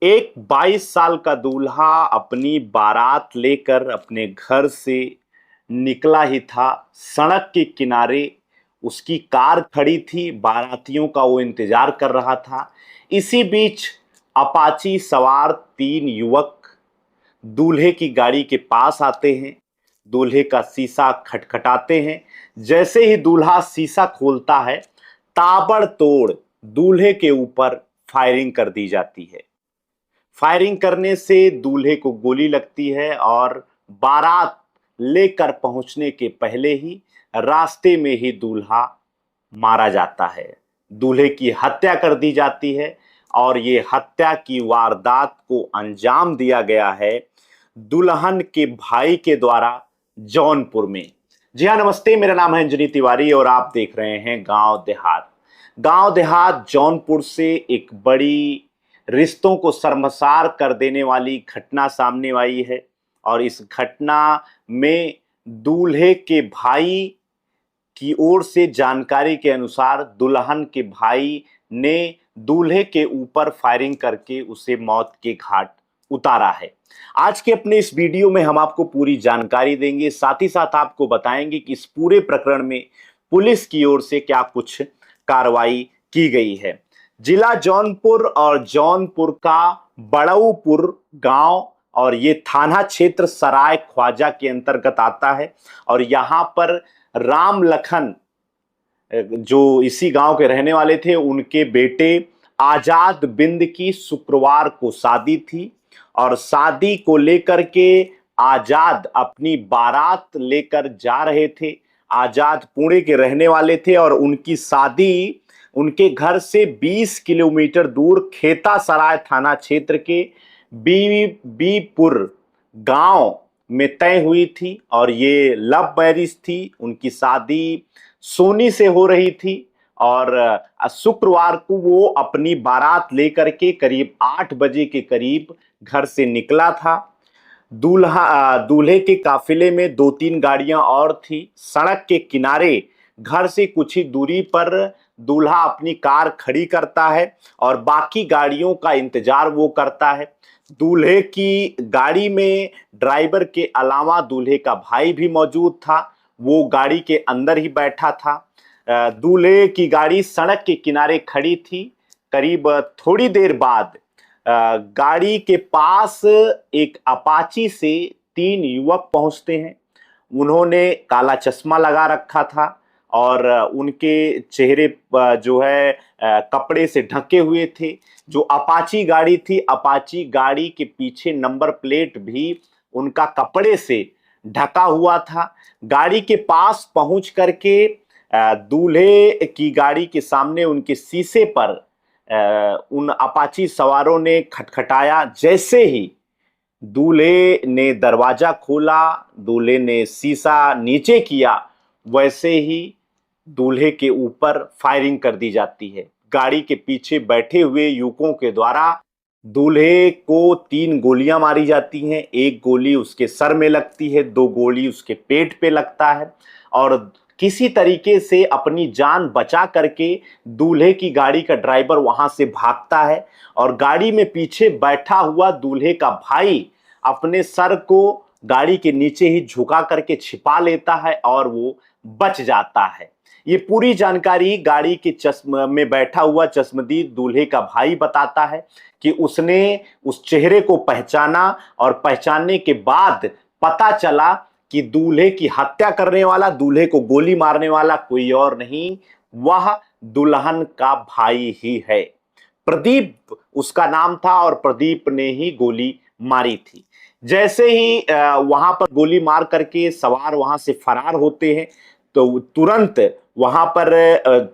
एक 22 साल का दूल्हा अपनी बारात लेकर अपने घर से निकला ही था। सड़क के किनारे उसकी कार खड़ी थी, बारातियों का वो इंतजार कर रहा था। इसी बीच अपाची सवार 3 युवक दूल्हे की गाड़ी के पास आते हैं, दूल्हे का शीशा खटखटाते हैं। जैसे ही दूल्हा शीशा खोलता है, ताबड़तोड़ दूल्हे के ऊपर फायरिंग कर दी जाती है। फायरिंग करने से दूल्हे को गोली लगती है और बारात लेकर पहुंचने के पहले ही रास्ते में ही दूल्हा मारा जाता है। दूल्हे की हत्या कर दी जाती है और ये हत्या की वारदात को अंजाम दिया गया है दुल्हन के भाई के द्वारा जौनपुर में। जी हाँ, नमस्ते, मेरा नाम है अंजनी तिवारी और आप देख रहे हैं गांव देहात। गांव देहात जौनपुर से एक बड़ी रिश्तों को शर्मसार कर देने वाली घटना सामने आई है और इस घटना में दूल्हे के भाई की ओर से जानकारी के अनुसार दुल्हन के भाई ने दूल्हे के ऊपर फायरिंग करके उसे मौत के घाट उतारा है। आज के अपने इस वीडियो में हम आपको पूरी जानकारी देंगे, साथ ही साथ आपको बताएंगे कि इस पूरे प्रकरण में पुलिस की ओर से क्या कुछ कार्रवाई की गई है। जिला जौनपुर और जौनपुर का बड़ऊपुर गांव और ये थाना क्षेत्र सराय ख्वाजा के अंतर्गत आता है और यहाँ पर राम लखन जो इसी गांव के रहने वाले थे, उनके बेटे आजाद बिंद की शुक्रवार को शादी थी और शादी को लेकर के आजाद अपनी बारात लेकर जा रहे थे। आजाद पुणे के रहने वाले थे और उनकी शादी उनके घर से 20 किलोमीटर दूर खेता सराय थाना क्षेत्र के बीबीपुर गांव में तय हुई थी और ये लव मैरिज थी। उनकी शादी सोनी से हो रही थी और शुक्रवार को वो अपनी बारात लेकर के करीब 8 बजे के करीब घर से निकला था। दूल्हे के काफिले में 2-3 गाड़ियां और थी। सड़क के किनारे घर से कुछ ही दूरी पर दूल्हा अपनी कार खड़ी करता है और बाकी गाड़ियों का इंतजार वो करता है। दूल्हे की गाड़ी में ड्राइवर के अलावा दूल्हे का भाई भी मौजूद था, वो गाड़ी के अंदर ही बैठा था। दूल्हे की गाड़ी सड़क के किनारे खड़ी थी। करीब थोड़ी देर बाद गाड़ी के पास एक अपाची से 3 युवक पहुंचते हैं। उन्होंने काला चश्मा लगा रखा था और उनके चेहरे जो है कपड़े से ढके हुए थे। जो अपाची गाड़ी थी, अपाची गाड़ी के पीछे नंबर प्लेट भी उनका कपड़े से ढका हुआ था। गाड़ी के पास पहुंच करके दूल्हे की गाड़ी के सामने उनके शीशे पर उन अपाची सवारों ने खटखटाया। जैसे ही दूल्हे ने दरवाजा खोला, दूल्हे ने शीशा नीचे किया, वैसे ही दूल्हे के ऊपर फायरिंग कर दी जाती है। गाड़ी के पीछे बैठे हुए युवकों के द्वारा दूल्हे को 3 गोलियां मारी जाती हैं। 1 गोली उसके सर में लगती है, 2 गोली उसके पेट पे लगता है और किसी तरीके से अपनी जान बचा करके दूल्हे की गाड़ी का ड्राइवर वहां से भागता है और गाड़ी में पीछे बैठा हुआ दूल्हे का भाई अपने सर को गाड़ी के नीचे ही झुका करके छिपा लेता है और वो बच जाता है। ये पूरी जानकारी गाड़ी के चश्म में बैठा हुआ चश्मदीद दूल्हे का भाई बताता है कि उसने उस चेहरे को पहचाना और पहचानने के बाद पता चला कि दूल्हे की हत्या करने वाला, दूल्हे को गोली मारने वाला कोई और नहीं, वह दुल्हन का भाई ही है। प्रदीप उसका नाम था और प्रदीप ने ही गोली मारी थी। जैसे ही वहां पर गोली मार करके सवार वहां से फरार होते हैं तो तुरंत वहां पर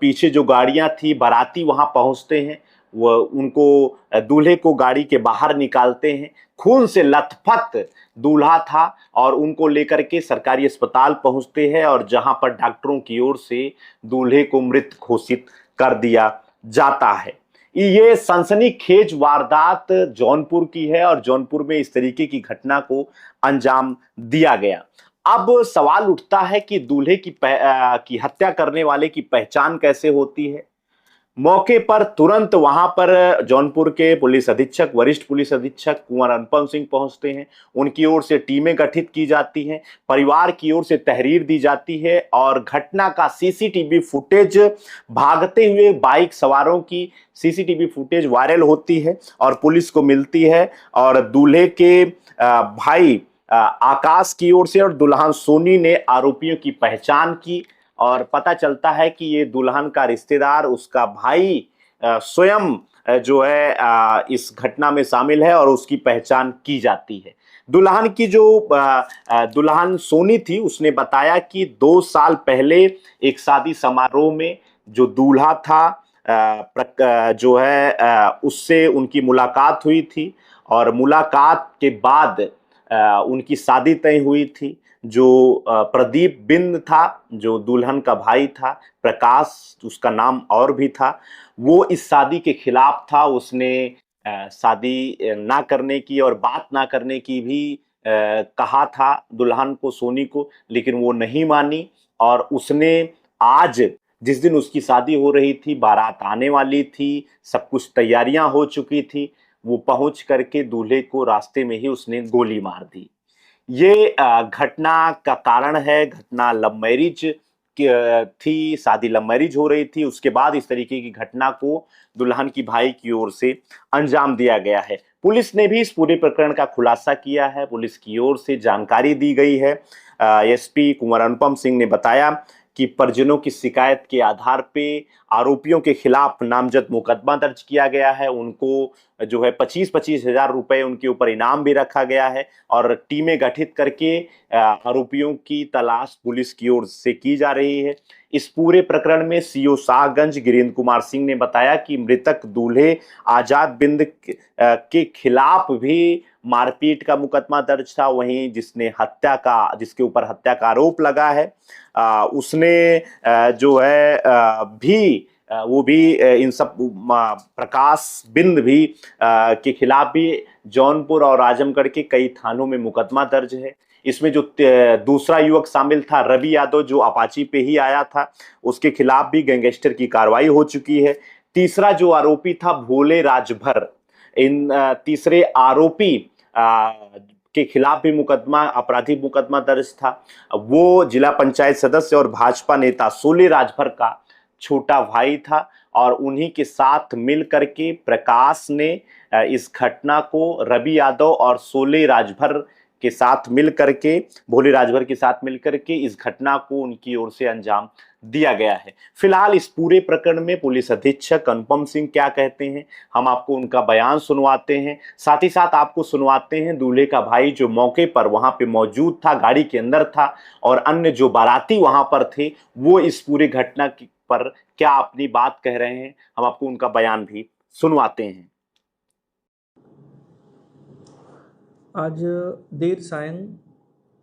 पीछे जो गाड़ियां थी, बाराती वहां पहुंचते हैं। वो उनको दूल्हे को गाड़ी के बाहर निकालते हैं। खून से लथपथ दूल्हा था और उनको लेकर के सरकारी अस्पताल पहुंचते हैं और जहां पर डॉक्टरों की ओर से दूल्हे को मृत घोषित कर दिया जाता है। ये सनसनीखेज वारदात जौनपुर की है और जौनपुर में इस तरीके की घटना को अंजाम दिया गया। अब सवाल उठता है कि दूल्हे की हत्या करने वाले की पहचान कैसे होती है। मौके पर तुरंत वहां पर जौनपुर के पुलिस अधीक्षक, वरिष्ठ पुलिस अधीक्षक कुंवर अनुपम सिंह पहुंचते हैं। उनकी ओर से टीमें गठित की जाती हैं, परिवार की ओर से तहरीर दी जाती है और घटना का सीसीटीवी फुटेज, भागते हुए बाइक सवारों की सीसीटीवी फुटेज वायरल होती है और पुलिस को मिलती है। और दूल्हे के भाई आकाश की ओर से और दुल्हन सोनी ने आरोपियों की पहचान की और पता चलता है कि ये दुल्हन का रिश्तेदार, उसका भाई स्वयं जो है इस घटना में शामिल है और उसकी पहचान की जाती है। दुल्हन की जो दुल्हन सोनी थी, उसने बताया कि 2 साल पहले एक शादी समारोह में जो दूल्हा था जो है उससे उनकी मुलाकात हुई थी और मुलाकात के बाद उनकी शादी तय हुई थी। जो प्रदीप बिंद था, जो दुल्हन का भाई था, प्रकाश उसका नाम और भी था, वो इस शादी के खिलाफ था। उसने शादी ना करने की और बात ना करने की भी कहा था दुल्हन को, सोनी को, लेकिन वो नहीं मानी। और उसने आज, जिस दिन उसकी शादी हो रही थी, बारात आने वाली थी, सब कुछ तैयारियां हो चुकी थी, वो पहुंच करके दूल्हे को रास्ते में ही उसने गोली मार दी। ये घटना का कारण है। घटना लव मैरिज थी, शादी लव मैरिज हो रही थी। उसके बाद इस तरीके की घटना को दुल्हन की भाई की ओर से अंजाम दिया गया है। पुलिस ने भी इस पूरे प्रकरण का खुलासा किया है, पुलिस की ओर से जानकारी दी गई है। एसपी कुंवर अनुपम सिंह ने बताया कि परिजनों की शिकायत के आधार पे आरोपियों के खिलाफ नामजद मुकदमा दर्ज किया गया है। उनको जो है 25-25 हजार रुपए उनके ऊपर इनाम भी रखा गया है और टीमें गठित करके आरोपियों की तलाश पुलिस की ओर से की जा रही है। इस पूरे प्रकरण में सीओ शाहगंज गिरीन्द्र कुमार सिंह ने बताया कि मृतक दूल्हे आजाद बिंद के खिलाफ भी मारपीट का मुकदमा दर्ज था। वहीं जिसके ऊपर हत्या का आरोप लगा है, उसने जो है वो भी इन सब प्रकाश बिंद भी के खिलाफ भी जौनपुर और आजमगढ़ के कई थानों में मुकदमा दर्ज है। इसमें जो दूसरा युवक शामिल था, रवि यादव, जो अपाची पे ही आया था, उसके खिलाफ भी गैंगस्टर की कार्रवाई हो चुकी है। तीसरा जो आरोपी था भोले राजभर, इन तीसरे आरोपी के खिलाफ भी आपराधिक मुकदमा दर्ज था। वो जिला पंचायत सदस्य और भाजपा नेता सोले राजभर का छोटा भाई था और उन्हीं के साथ मिल करके प्रकाश ने इस घटना को रवि यादव और सोले राजभर के साथ मिल करके, भोले राजभर के साथ मिल करके इस घटना को उनकी ओर से अंजाम दिया गया है। फिलहाल इस पूरे प्रकरण में पुलिस अधीक्षक अनुपम सिंह क्या कहते हैं, हम आपको उनका बयान सुनवाते हैं। साथ ही साथ आपको सुनवाते हैं दूल्हे का भाई जो मौके पर वहां पे मौजूद था, गाड़ी के अंदर था, और अन्य जो बाराती वहां पर थे वो इस पूरे घटना पर क्या अपनी बात कह रहे हैं। हम आपको उनका बयान भी सुनवाते हैं। आज देर सायं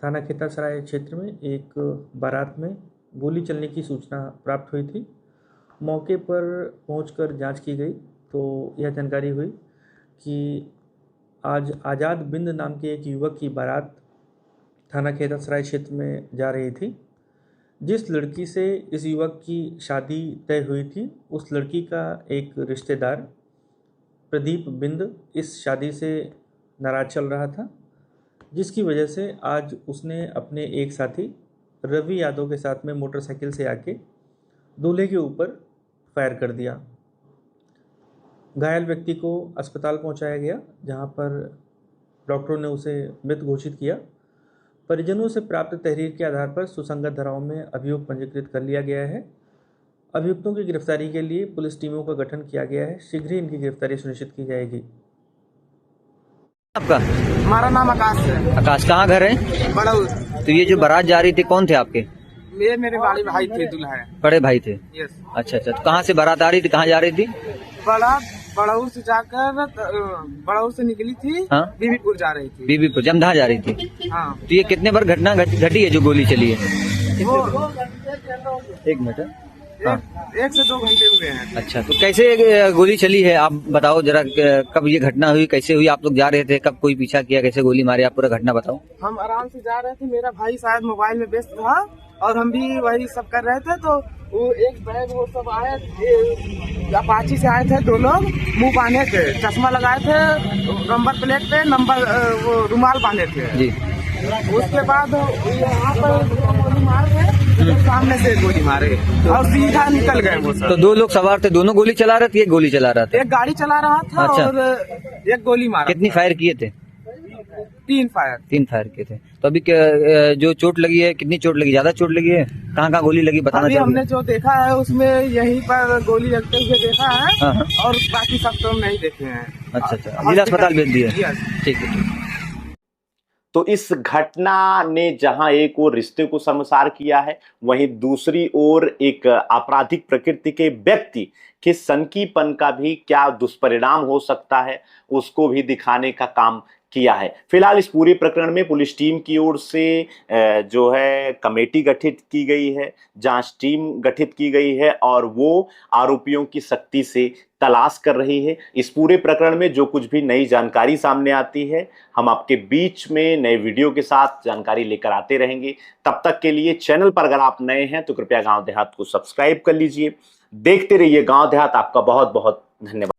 थाना खेतासराय क्षेत्र में एक बारात में गोली चलने की सूचना प्राप्त हुई थी। मौके पर पहुंचकर जांच की गई तो यह जानकारी हुई कि आज आज़ाद बिंद नाम के एक युवक की बारात थाना खेतासराय क्षेत्र में जा रही थी। जिस लड़की से इस युवक की शादी तय हुई थी, उस लड़की का एक रिश्तेदार प्रदीप बिंद इस शादी से नाराज चल रहा था, जिसकी वजह से आज उसने अपने एक साथी रवि यादव के साथ में मोटरसाइकिल से आके दूल्हे के ऊपर फायर कर दिया। घायल व्यक्ति को अस्पताल पहुंचाया गया, जहां पर डॉक्टरों ने उसे मृत घोषित किया। परिजनों से प्राप्त तहरीर के आधार पर सुसंगत धाराओं में अभियोग पंजीकृत कर लिया गया है। अभियुक्तों की गिरफ्तारी के लिए पुलिस टीमों का गठन किया गया है। शीघ्र ही इनकी गिरफ्तारी सुनिश्चित की जाएगी। आपका? हमारा नाम आकाश है। आकाश, कहाँ घर है? बड़ाउर। तो ये जो बारात जा रही थी, कौन थे आपके? ये मेरे बड़े भाई थे, दूल्हा है। बड़े भाई थे? यस। अच्छा। तो कहाँ से बारात आ रही थी, कहाँ जा रही थी? बड़ाउर से जाकर बड़ाउर से निकली थी। हाँ? बीबीपुर जा रही थी। बीबीपुर जमधा जा रही थी। हाँ। तो ये कितने बार घटना घटी है जो गोली चली है? एक मिनट। हाँ। 1 से 2 घंटे हुए हैं। अच्छा, तो कैसे गोली चली है आप बताओ जरा, कब ये घटना हुई, कैसे हुई? आप लोग जा रहे थे, कब कोई पीछा किया, कैसे गोली मारी, आप पूरा घटना बताओ। हम आराम से जा रहे थे, मेरा भाई शायद मोबाइल में व्यस्त था और हम भी वही सब कर रहे थे, तो वो एक बैग वो सब आए अपाची से आए थे 2 लोग, मुंह बांधे थे, चश्मा लगाए थे, नंबर प्लेट पे नंबर वो रुमाल बांधे थे जी। उसके बाद यहाँ पर गोली मार रहे, सामने से गोली मारे और सीधा निकल गए वो सब। तो 2 लोग सवार थे, दोनों गोली चला रहे थे, एक गोली चला रहा था? एक गाड़ी चला रहा था अच्छा। और एक गोली मारा। कितनी फायर किए थे? 3 फायर। 3 फायर किए थे। तो अभी जो चोट लगी है, कितनी चोट लगी? ज्यादा चोट लगी है? कहाँ कहाँ गोली लगी बताना अभी चाहोगे? हमने जो देखा है उसमें यहीं पर गोली लगते हुए देखा है हाँ, हाँ। और बाकी सब तो हम नहीं देखे हैं। अच्छा अच्छा, जिला अस्पताल भेज दिया? यस। ठीक है। तो इस घटना ने जहां एक ओर रिश्ते को शर्मसार किया है, वहीं दूसरी ओर एक आपराधिक प्रकृति के व्यक्ति के सनकीपन का भी क्या दुष्परिणाम हो सकता है उसको भी दिखाने का काम किया है। फिलहाल इस पूरे प्रकरण में पुलिस टीम की ओर से जो है कमेटी गठित की गई है, जांच टीम गठित की गई है और वो आरोपियों की सख्ती से तलाश कर रही है। इस पूरे प्रकरण में जो कुछ भी नई जानकारी सामने आती है हम आपके बीच में नए वीडियो के साथ जानकारी लेकर आते रहेंगे। तब तक के लिए चैनल पर अगर आप नए हैं तो कृपया गांव देहात को सब्सक्राइब कर लीजिए। देखते रहिए गांव देहात। आपका बहुत बहुत धन्यवाद।